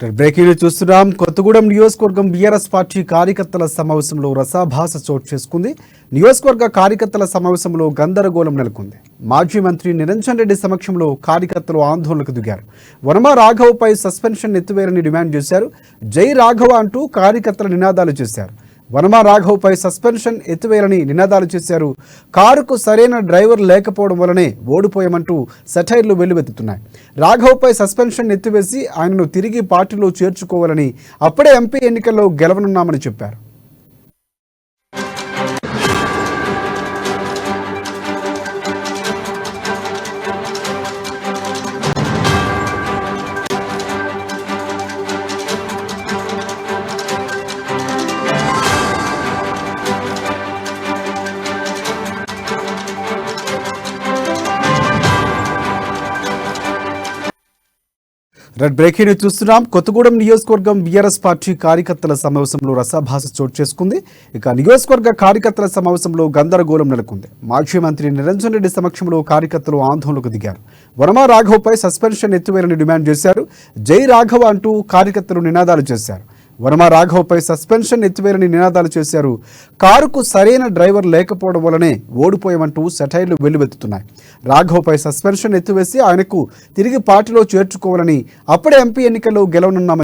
Breaking news చూస్తున్నాం. కొత్తగూడెం నియోజకవర్గం BRS party కార్యకర్తల సమావేశంలో రసాభాస చోటు చేసుకుంది. నియోజకవర్గ కార్యకర్తల సమావేశంలో గందరగోళం నెలకొంది. మాజీ మంత్రి నిరంజన్ రెడ్డి సమక్షంలో కార్యకర్తలు ఆందోళనకు దిగారు. వనమా రాఘవపై సస్పెన్షన్ ఎత్తివేయాలని డిమాండ్ చేశారు. జై రాఘవ అంటూ కార్యకర్తల నినాదాలు చేశారు. వనమా రాఘవపై సస్పెన్షన్ ఎత్తివేయాలని నినాదాలు చేశారు. కారుకు సరైన డ్రైవర్ లేకపోవడం వల్లనే ఓడిపోయామంటూ సెటైర్లు వెల్లువెత్తుతున్నాయి. రాఘవపై సస్పెన్షన్ ఎత్తివేసి ఆయనను తిరిగి పార్టీలో చేర్చుకోవాలని, అప్పుడే ఎంపీ ఎన్నికల్లో గెలవనున్నామని చెప్పారు. బ్రేకింగ్ న్యూస్ చూస్తున్నాం. కొత్తగూడెం నియోజకవర్గం బీఆర్ఎస్ పార్టీ కార్యకర్తల సమావేశంలో రసాభాస చోటు చేసుకుంది. ఇక నియోజకవర్గ కార్యకర్తల సమావేశంలో గందరగోళం నెలకొంది. మాజీ మంత్రి నిరంజన్ రెడ్డి సమక్షంలో కార్యకర్తలు ఆందోళనకు దిగారు. వనమా రాఘవపై సస్పెన్షన్ ఎత్తివేయాలని డిమాండ్ చేశారు. జై రాఘవ అంటూ కార్యకర్తలు నినాదాలు చేశారు. వనమా రాఘవపై సస్పెన్షన్ ఎత్తివేయాలని నినాదాలు చేశారు. కారుకు సరైన డ్రైవర్ లేకపోవడం వల్లనే ఓడిపోయామంటూ సెటైర్లు వెల్లువెత్తుతున్నాయి. రాఘవపై సస్పెన్షన్ ఎత్తివేసి ఆయనకు తిరిగి పార్టీలో చేర్చుకోవాలని, అప్పుడే ఎంపీ ఎన్నికల్లో గెలవనున్నామని